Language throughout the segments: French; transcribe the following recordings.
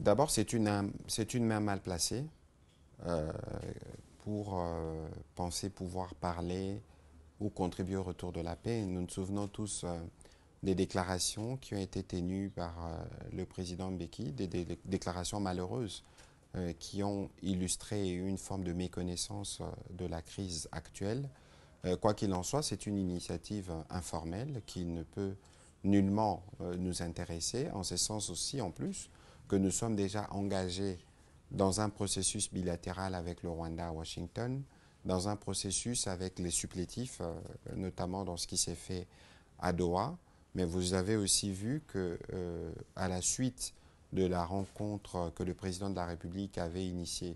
D'abord, c'est une main mal placée euh, pour penser pouvoir parler ou contribuer au retour de la paix. Nous nous souvenons tous des déclarations qui ont été tenues par le président Mbeki, des déclarations malheureuses qui ont illustré une forme de méconnaissance de la crise actuelle. Quoi qu'il en soit, c'est une initiative informelle qui ne peut nullement nous intéresser, en ce sens aussi, en plus, que nous sommes déjà engagés dans un processus bilatéral avec le Rwanda à Washington, dans un processus avec les supplétifs, notamment dans ce qui s'est fait à Doha. Mais vous avez aussi vu que, à la suite de la rencontre que le président de la République avait initiée,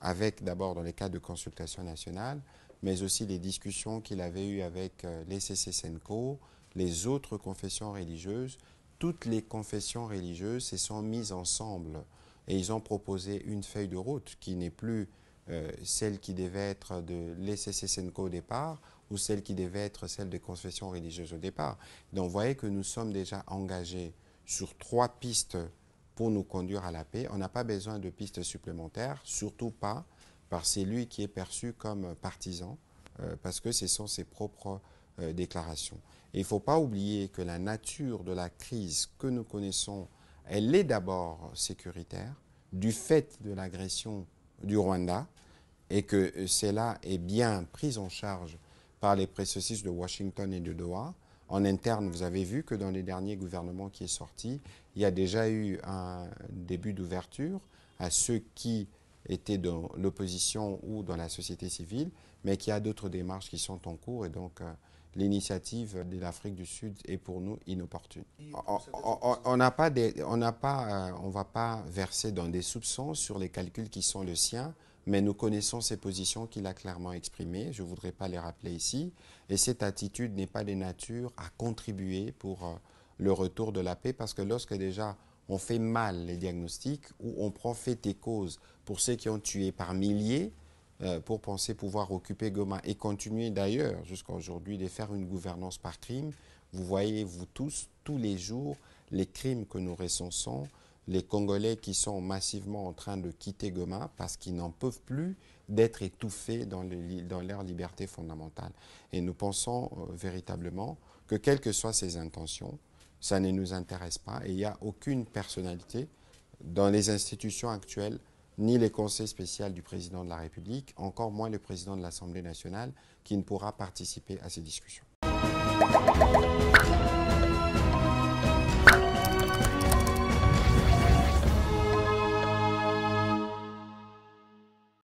avec d'abord dans les cadres de consultation nationale, mais aussi les discussions qu'il avait eues avec les CC-SENCO, les autres confessions religieuses, toutes les confessions religieuses se sont mises ensemble et ils ont proposé une feuille de route qui n'est plus celle qui devait être de l'ECC-SENCO au départ ou celle qui devait être celle des confessions religieuses au départ. Donc vous voyez que nous sommes déjà engagés sur 3 pistes pour nous conduire à la paix. On n'a pas besoin de pistes supplémentaires, surtout pas par celui qui est perçu comme partisan, parce que ce sont ses propres déclarations. Et il ne faut pas oublier que la nature de la crise que nous connaissons, elle est d'abord sécuritaire, du fait de l'agression du Rwanda, et que cela est bien pris en charge par les processus de Washington et de Doha. En interne, vous avez vu que dans les derniers gouvernements qui est sorti, il y a déjà eu un début d'ouverture à ceux qui étaient dans l'opposition ou dans la société civile, mais qu'il y a d'autres démarches qui sont en cours et donc l'initiative de l'Afrique du Sud est pour nous inopportune. On ne va pas verser dans des soupçons sur les calculs qui sont le sien, mais nous connaissons ses positions qu'il a clairement exprimées. Je ne voudrais pas les rappeler ici. Et cette attitude n'est pas de nature à contribuer pour le retour de la paix, parce que lorsque déjà on fait mal les diagnostics ou on prend fait et cause pour ceux qui ont tué par milliers, pour penser pouvoir occuper Goma et continuer d'ailleurs jusqu'à aujourd'hui de faire une gouvernance par crime. Vous voyez, vous tous les jours, les crimes que nous recensons, les Congolais qui sont massivement en train de quitter Goma parce qu'ils n'en peuvent plus d'être étouffés dans leur liberté fondamentale. Et nous pensons véritablement que quelles que soient ses intentions, ça ne nous intéresse pas et il n'y a aucune personnalité dans les institutions actuelles, ni les conseils spéciaux du président de la République, encore moins le président de l'Assemblée nationale, qui ne pourra participer à ces discussions.